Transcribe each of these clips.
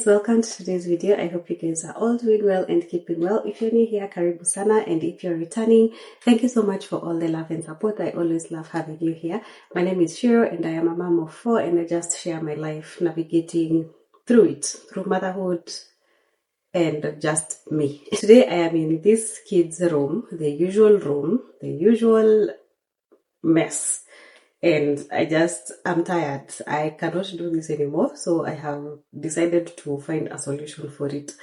welcome to today's video. I hope you guys are all doing well and keeping well. If you're new here, karibu sana, and if you're returning, thank you so much for all the love and support. I always love having you here. My name is Shyro and I am a mom of 4, and I just share my life navigating through motherhood and just me. Today I am in this kids' room, the usual mess. And I'm tired. I cannot do this anymore. So I have decided to find a solution for it.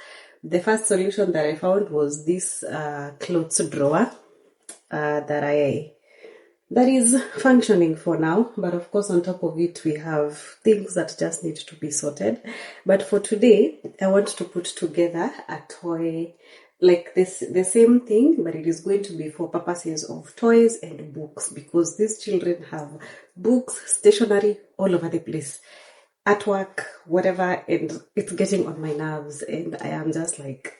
The first solution that I found was this clothes drawer that is functioning for now. But of course, on top of it, we have things that just need to be sorted. But for today, I want to put together a toy like this, the same thing, but it is going to be for purposes of toys and books, because these children have books, stationery all over the place, artwork, whatever, and it's getting on my nerves, and I am just like,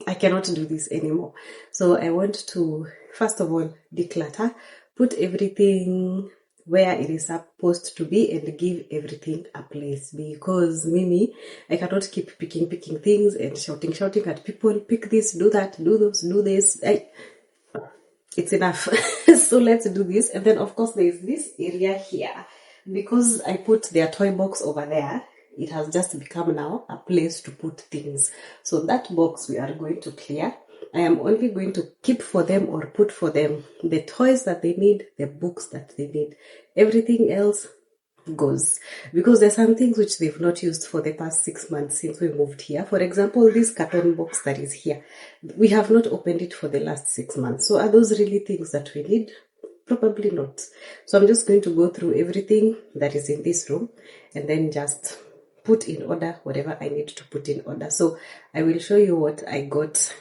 I cannot do this anymore. So I want to, first of all, declutter, put everything where it is supposed to be, and give everything a place, because Mimi, I cannot keep picking things and shouting at people, pick this, do that, do those, do this. It's enough. So let's do this. And then of course there is this area here, because I put their toy box over there. It has just become now a place to put things. So that box we are going to clear. I am only going to keep for them or put for them the toys that they need, the books that they need. Everything else goes, because there's some things which they've not used for the past 6 months since we moved here. For example, this carton box that is here, we have not opened it for the last 6 months. So are those really things that we need? Probably not. So I'm just going to go through everything that is in this room and then just put in order whatever I need to put in order. So I will show you what I got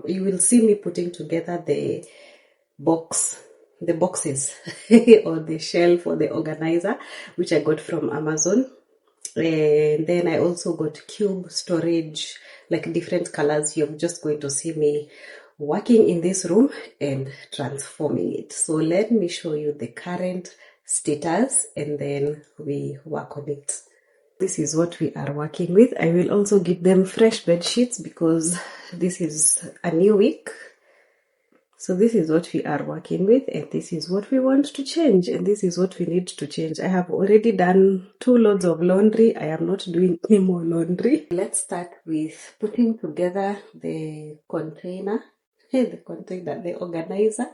you will see me putting together the boxes or the shelf or the organizer, which I got from Amazon. And then I also got cube storage, like different colors. You're just going to see me working in this room and transforming it. So let me show you the current status and then we work on it. This is what we are working with. I will also give them fresh bed sheets because this is a new week. So this is what we are working with, and this is what we want to change, and this is what we need to change. I have already done 2 loads of laundry. I am not doing any more laundry. Let's start with putting together the container, the organizer,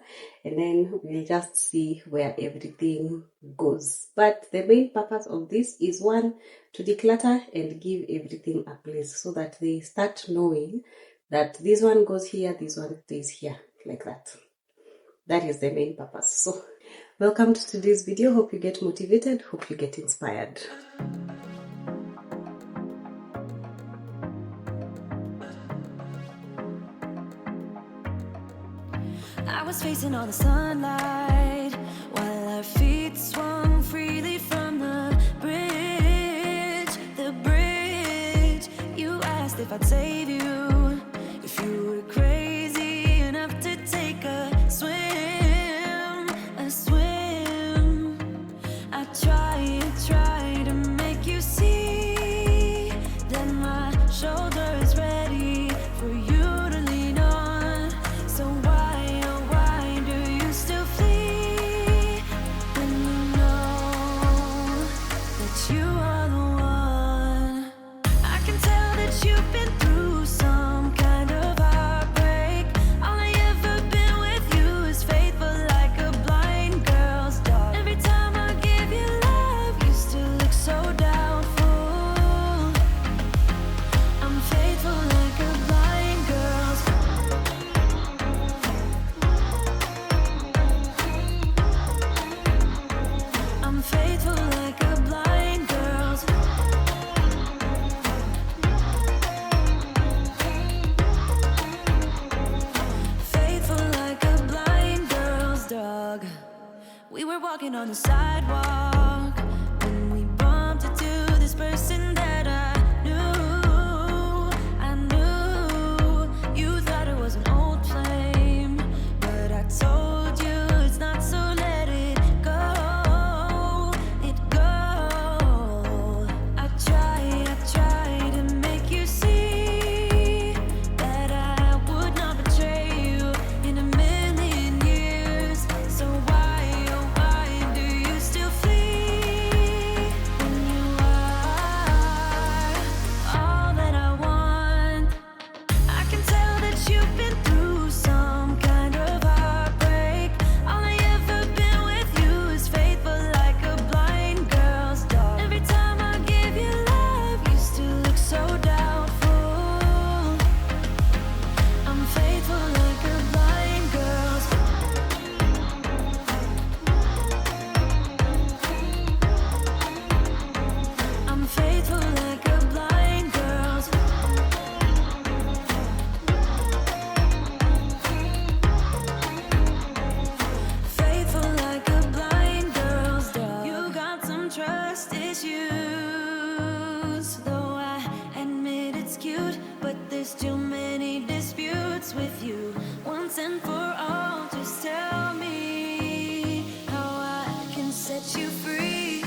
and then we'll just see where everything goes. But the main purpose of this is, 1, to declutter and give everything a place so that they start knowing that this one goes here, this one stays here, like that. That is the main purpose. So welcome to today's video. Hope you get motivated, hope you get inspired. I was facing all the sunlight while our feet swung freely from the bridge. You asked if I'd save you, if you were crazy enough to take a swim. I tried to make you see that my shoulder is ready for you to lean on. So why do you still flee when you know that you are the one? I can tell that you've been through some kind of heartbreak. All I ever been with you is faithful like a blind girl's dog. Every time I give you love, you still look so doubtful. I'm faithful like a blind girl's I'm faithful like a blind girl's faithful like a blind girl's dog. We were walking on the sidewalk when we bumped into this person that I knew. You thought it was an old flame, but I told you it's not, so let it go. I tried to make faithful like a blind girl's. I'm faithful like a blind girl's. Faithful like a blind girl's dog. You got some trust issues, though I admit it's cute, but there's too many disputes with you. Once and for all, just tell me how I can set you free.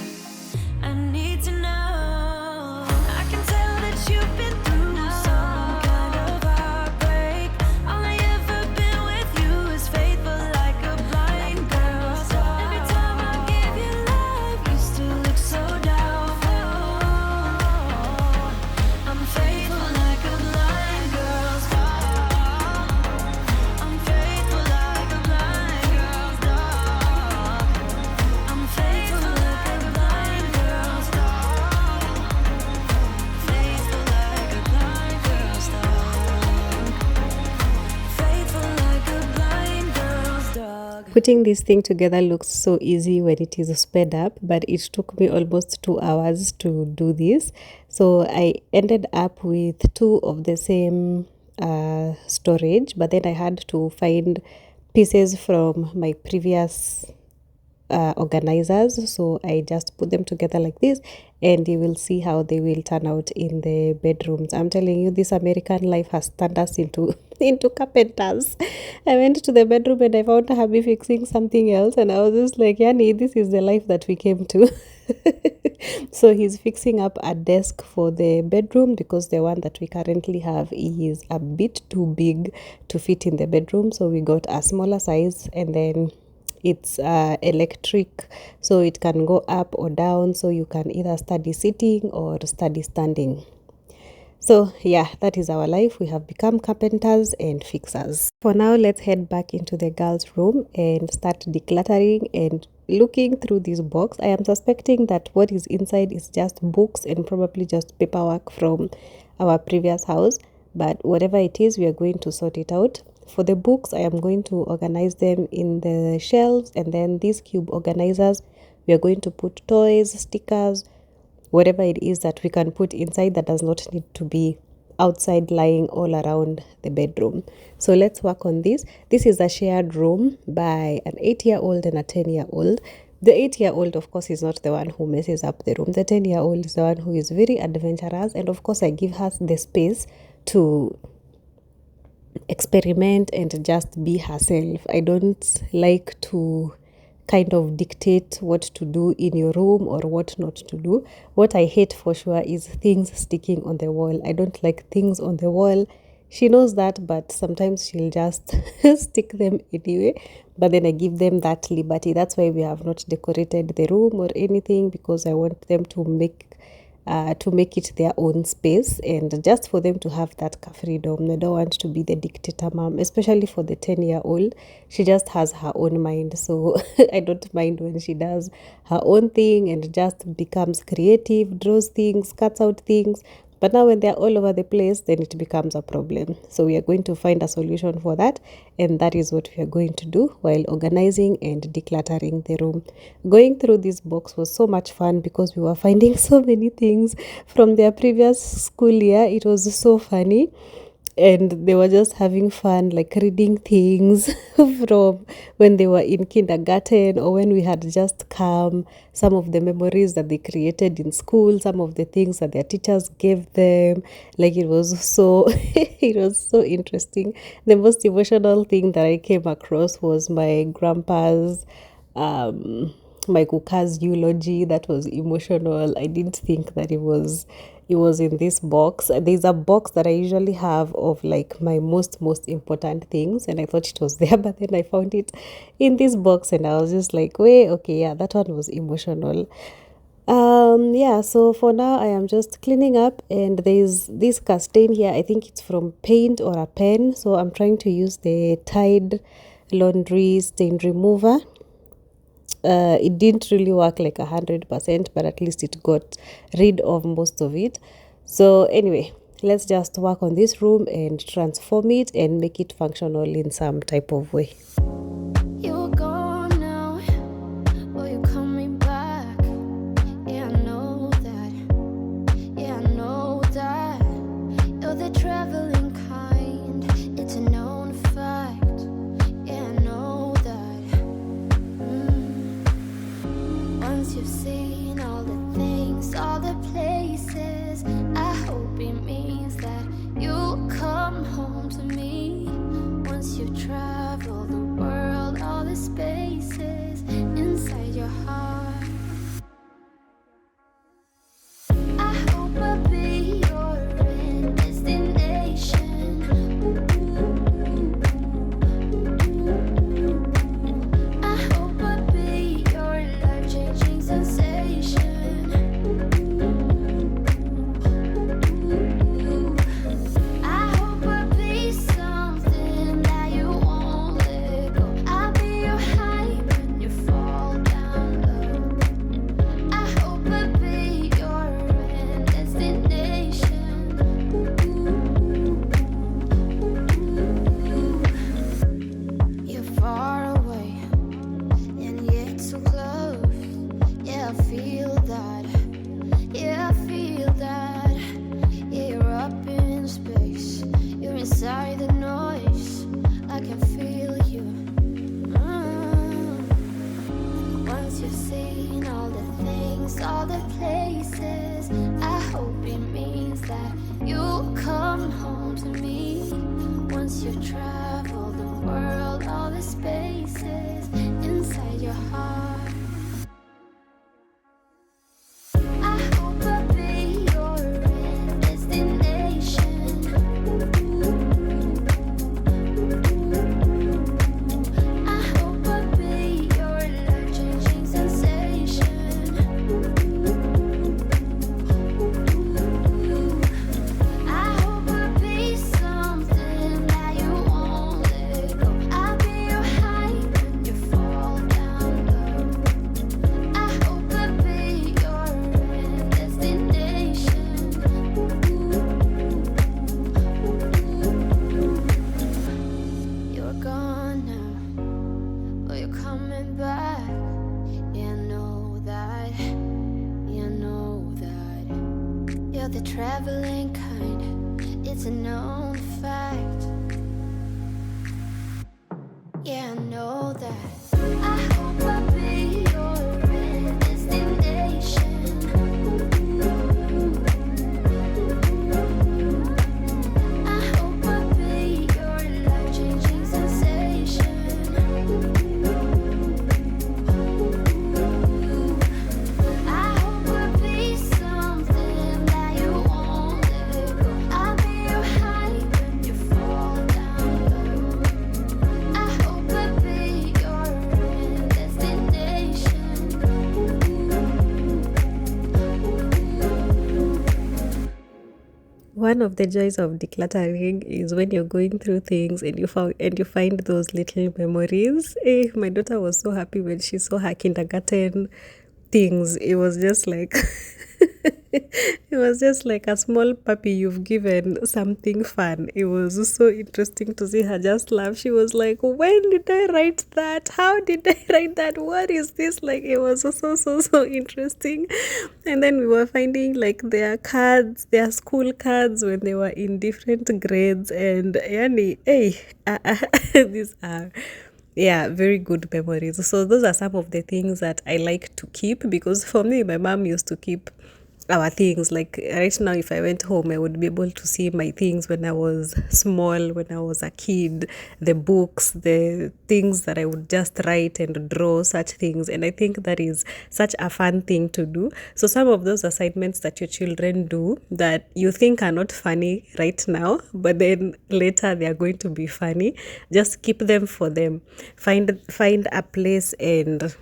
I need to know. I can tell that you've been through some kind of heartbreak. All I ever been with you is faithful like a blind girl. Every time I give you love, you still look so doubtful. I'm faithful like a blind girl's dog. I'm faithful like a blind girl's dog. I'm faithful like a blind girl's dog. Faithful like a blind girl's dog. Faithful like a blind girl's dog. Putting this thing together looks so easy when it is sped up, but it took me almost 2 hours to do this. So I ended up with 2 of the same storage, but then I had to find pieces from my previous organizers, so I just put them together like this, and you will see how they will turn out in the bedrooms. I'm telling you, this American life has turned us into carpenters. I went to the bedroom and I found hubby fixing something else, and I was just like, Yani, this is the life that we came to. So he's fixing up a desk for the bedroom because the one that we currently have is a bit too big to fit in the bedroom, so we got a smaller size, and then it's electric, so it can go up or down, so you can either study sitting or study standing. So yeah, that is our life. We have become carpenters and fixers. For now, let's head back into the girls' room and start decluttering and looking through this box. I am suspecting that what is inside is just books and probably just paperwork from our previous house, but whatever it is, we are going to sort it out. For the books, I am going to organize them in the shelves, and then these cube organizers, we are going to put toys, stickers, whatever it is that we can put inside that does not need to be outside lying all around the bedroom. So let's work on this. This is a shared room by an 8-year-old and a 10-year-old. The 8-year-old, of course, is not the one who messes up the room. The 10-year-old is the one who is very adventurous, and of course I give her the space to experiment and just be herself. I don't like to kind of dictate what to do in your room or what not to do. What I hate for sure is things sticking on the wall. I don't like things on the wall. She knows that, but sometimes she'll just stick them anyway. But then I give them that liberty. That's why we have not decorated the room or anything, because I want them to make it their own space, and just for them to have that freedom. I don't want to be the dictator mom, especially for the 10-year-old. She just has her own mind, so I don't mind when she does her own thing and just becomes creative, draws things, cuts out things. But now when they're all over the place, then it becomes a problem. So we are going to find a solution for that, and that is what we are going to do while organizing and decluttering the room. Going through this box was so much fun because we were finding so many things from their previous school year. It was so funny. And they were just having fun, like reading things from when they were in kindergarten, or when we had just come, some of the memories that they created in school, some of the things that their teachers gave them. Like, it was so it was so interesting. The most emotional thing that I came across was my grandpa's my kuka's eulogy. That was emotional. I didn't think that it was in this box. There's a box that I usually have of like my most important things, and I thought it was there, but then I found it in this box, and I was just like, wait, okay, yeah, that one was emotional. Yeah, so for now I am just cleaning up, and there's this stain here. I think it's from paint or a pen, so I'm trying to use the Tide laundry stain remover. It didn't really work like 100%, but at least it got rid of most of it. So anyway, let's just work on this room and transform it and make it functional in some type of way. You're gone now, but you're coming back. Yeah, I know that. Yeah, I know that. You're the traveling kind. It's a known fact. Yeah, I know that. Once you've seen all the things, all the places, I hope it means that you'll come home to me. Once you've traveled the world, all the spaces inside your heart, I hope I'll be your end destination. I hope I'll be your life-changing sensation. I hope I'll be something that you won't let go. I'll be your high when you fall down low. I hope I'll be your end destination. You're far away and yet so close. Yeah, I feel that. Yeah, I feel that. Yeah, you're up in space. You're inside the noise. I can feel you. Once you've seen all the things, all the places, I hope it means that you'll come home to me. Once you've traveled the world, all the spaces inside your heart, I hope I'll be your end destination. I hope I'll be your life-changing sensation. I hope I'll be something that you won't let go. I'll be your high when you fall down low. I hope I'll be your end destination. You're gone now, but you're coming back. Yeah, I know that. Yeah, I know that. You're the traveling kind. It's a known fact. Yeah, I know that. I hope I'll be your end destination. I hope I'll be your life-changing sensation. I hope I'll be something that you won't let go. I'll be your high when you fall down low. I hope I'll be your end destination. One of the joys of decluttering is when you're going through things and you find those little memories. My daughter was so happy when she saw her kindergarten things. It was just like it was just like a small puppy you've given something fun. It was so interesting to see her just laugh. She was like, when did I write that? How did I write that? What is this? Like, it was so interesting. And then we were finding like their cards, their school cards when they were in different grades. And yani, these are very good memories. So those are some of the things that I like to keep, because for me, my mom used to keep our things. Like right now, if I went home, I would be able to see my things when I was small, when I was a kid, the books, the things that I would just write and draw, such things. And I think that is such a fun thing to do. So some of those assignments that your children do that you think are not funny right now, but then later they are going to be funny, just keep them for them. Find a place and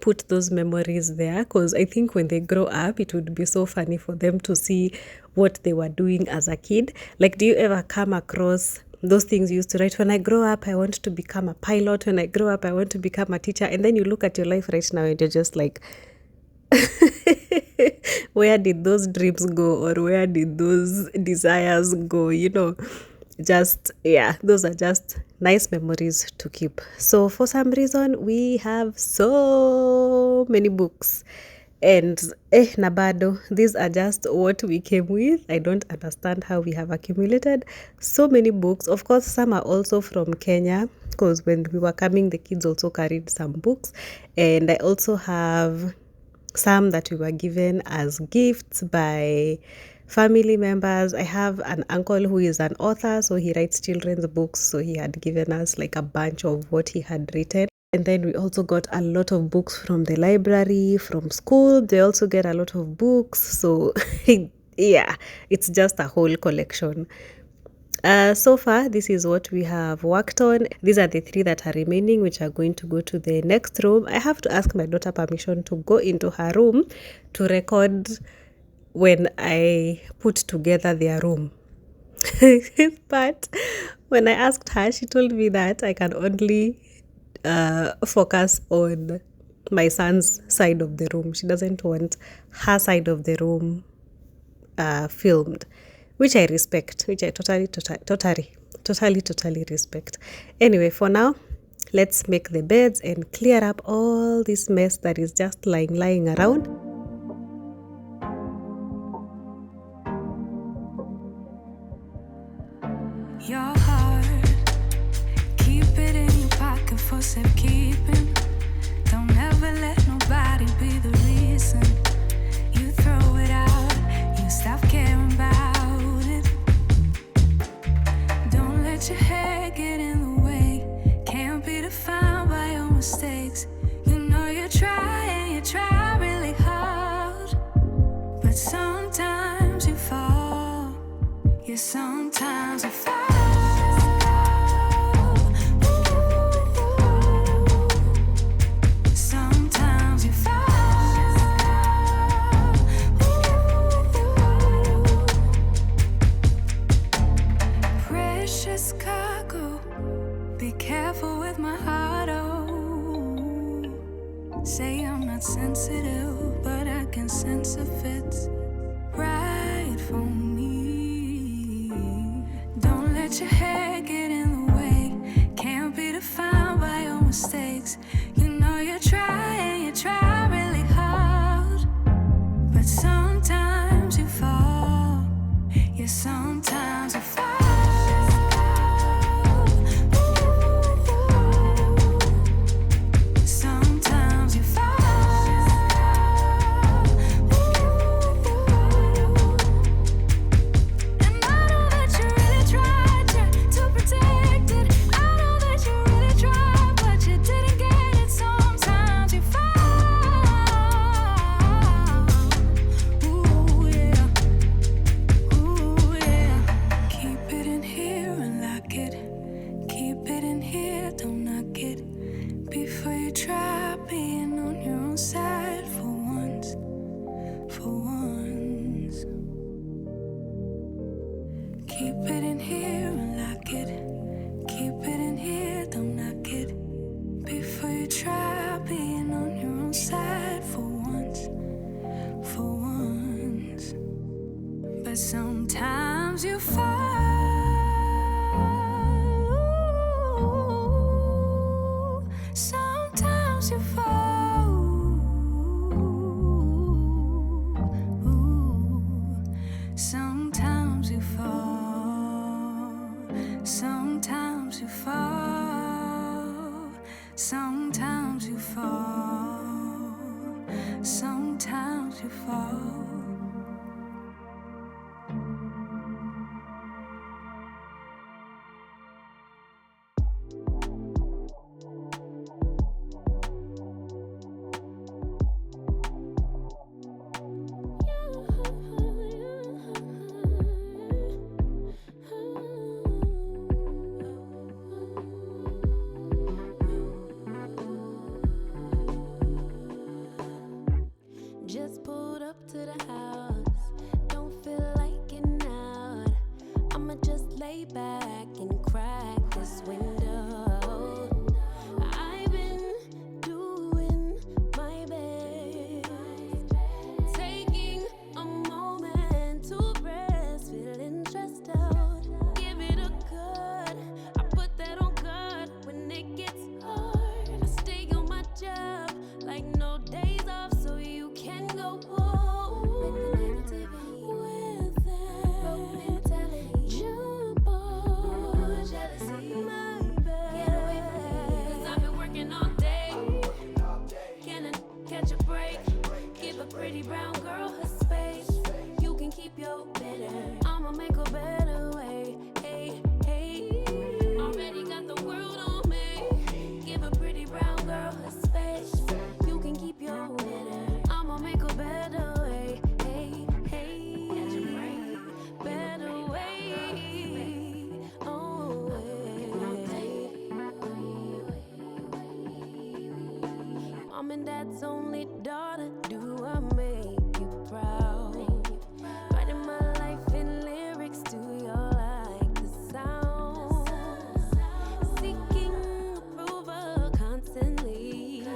put those memories there, because I think when they grow up, it would be so funny for them to see what they were doing as a kid. Like, do you ever come across those things you used to write? When I grow up, I want to become a pilot. When I grow up, I want to become a teacher. And then you look at your life right now and you're just like, Where did those dreams go, or where did those desires go? Just, yeah, those are just nice memories to keep. So for some reason, we have so many books. And nabado, these are just what we came with. I don't understand how we have accumulated so many books. Of course, some are also from Kenya, because when we were coming, the kids also carried some books. And I also have some that we were given as gifts by family members. I have an uncle who is an author, so he writes children's books. So he had given us like a bunch of what he had written. And then we also got a lot of books from the library, from school. They also get a lot of books. So yeah, it's just a whole collection. So far, this is what we have worked on. These are the 3 that are remaining, which are going to go to the next room. I have to ask my daughter permission to go into her room to record when I put together their room. But when I asked her, she told me that I can only focus on my son's side of the room. She doesn't want her side of the room filmed, which I respect, which I totally respect. Anyway, for now, let's make the beds and clear up all this mess that is just lying around. Your heart, keep it in your pocket for safekeeping. Don't ever let nobody be the reason you throw it out, you stop caring about it. Don't let your head get in the way, can't be defined by your mistakes. You know you try really hard, but sometimes you fall. Yeah, sometimes you fall. Sometimes you fall. Precious cargo, be careful with my heart, oh. Say I'm not sensitive, but I can sense if it's right for me. Don't let your head get in the way, can't be defined by your mistakes. You know you try really hard, but sometimes you fall. Yeah, sometimes you fall. Sometimes you fall. And I know that you really tried to protect it. I know that you really tried, but you didn't get it. Sometimes you fall. Ooh, yeah. Ooh, yeah. Keep it in here and lock it. Keep it in here, don't knock it. Before you try being on your own side for once, for once. Keep it in here and lock it. Keep it in here, don't knock it. Before you try being on your own side for once, for once. But sometimes you fall. Sometimes you fall. Sometimes you fall. Sometimes you fall. Sometimes you fall. Sometimes you fall. Just pulled up to the and dad's only daughter. Do I make you proud? Writing my life in lyrics, do you like the sound? Seeking approval constantly.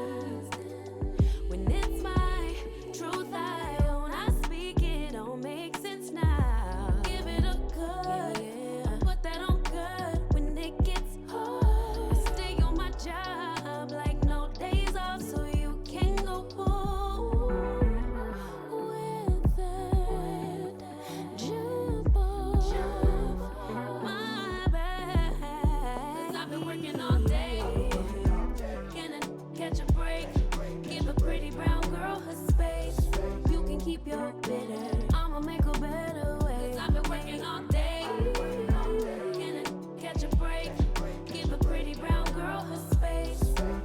When it's my truth I own, I speak it, don't make sense now. Give it a good, I put that on good when it gets hard. I stay on my job like no days off, so you can go home with that jump off my back. 'Cause I've been working all day. Can I catch a break? Give a pretty brown girl her space. You can keep your bitter, I'ma make a better way. 'Cause I've been working all day. Can I catch a break? Give a pretty brown girl her space.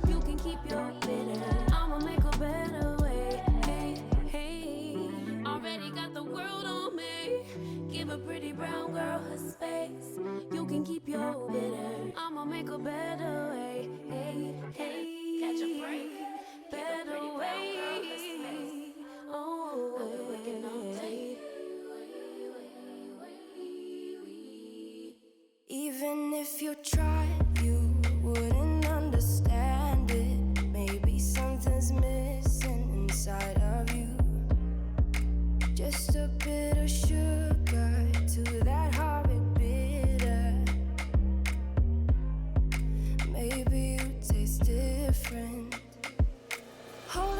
You can keep your bitter, I'ma make a better way. Hey, hey, already got the world on me. Give a pretty brown girl her space. You can keep your bitter, I'ma make a better way. Hey, hey, catch a break. Better way. Oh, working all day. Even if you tried, you wouldn't understand it. Maybe something's missing inside of you. Just a bit of sugar to that horrid bitter. Maybe you taste different. Hold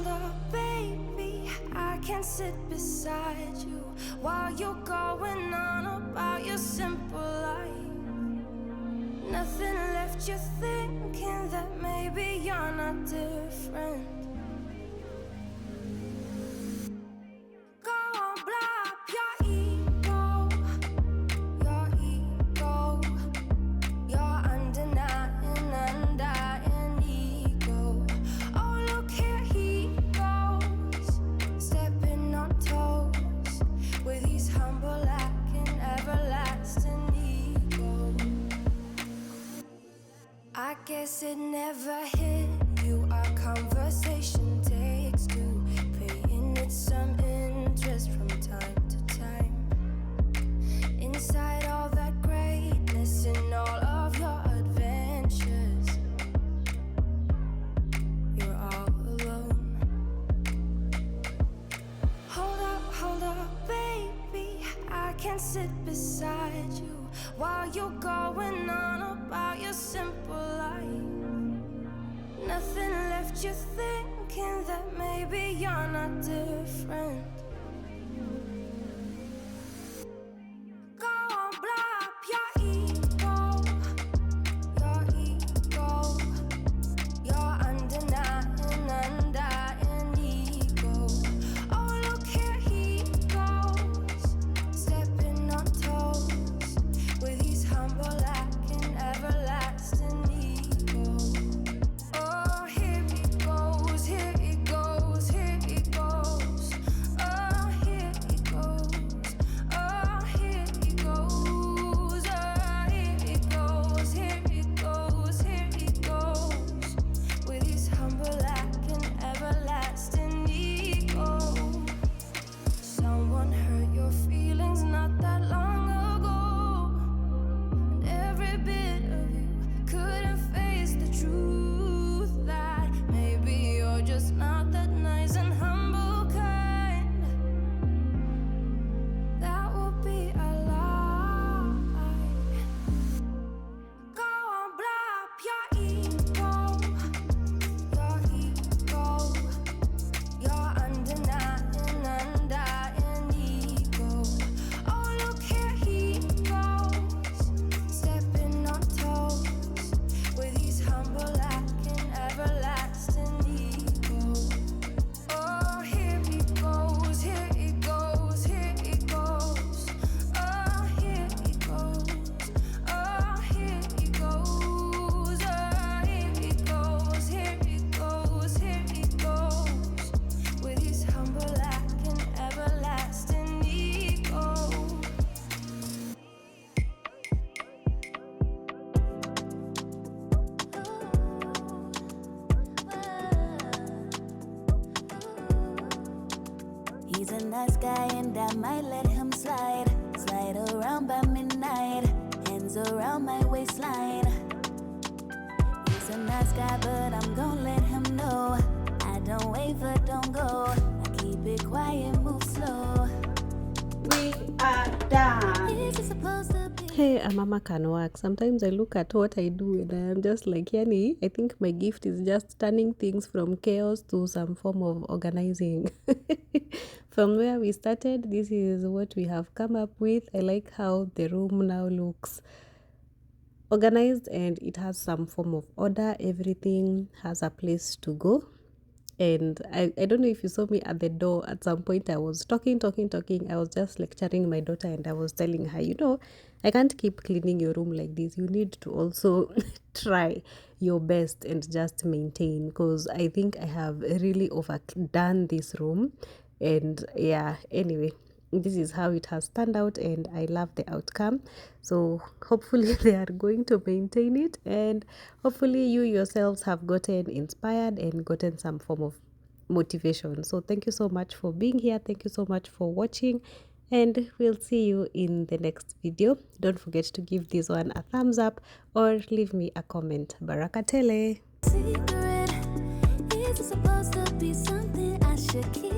up, baby. I can sit beside you while you're going on about your simple life. Nothing left you thinking that maybe you're not different. Go on, blow up your ego, your undenying, undying ego. Oh, look here he goes, stepping on toes with his humble lacking everlasting ego. I guess it never hit you. Our conversation takes two, paying it some interest from time to time. Inside all that greatness and all of your adventures, you're all alone. Hold up, baby. I can sit beside you while you're going on about your simple life. Nothing left you thinking that maybe you're not different. Go on, blow up your ego, your undenying, undying ego. Oh, look here he goes, stepping on toes with his humble lacking everlasting ego. Oh, here he goes, here he goes, here he goes. Oh, here he He's a nice guy and I might let him slide. Slide around by midnight, hands around my waistline. He's a nice guy, but I'm gonna let him know. I don't waver, don't go. I keep it quiet, move slow. We are done. Is it supposed to be? Hey, a mama can work. Sometimes I look at what I do and I'm just like, Yani, I think my gift is just turning things from chaos to some form of organizing. From where we started, this is what we have come up with. I like how the room now looks organized and it has some form of order. Everything has a place to go. And I don't know if you saw me at the door at some point. I was talking. I was just lecturing my daughter and I was telling her, I can't keep cleaning your room like this. You need to also try your best and just maintain, because I think I have really overdone this room. And yeah, anyway, this is how it has turned out and I love the outcome. So hopefully they are going to maintain it, and hopefully you yourselves have gotten inspired and gotten some form of motivation. So thank you so much for being here. Thank you so much for watching, and we'll see you in the next video. Don't forget to give this one a thumbs up or leave me a comment. Barakatele. Secret. Is it supposed to be something I should keep?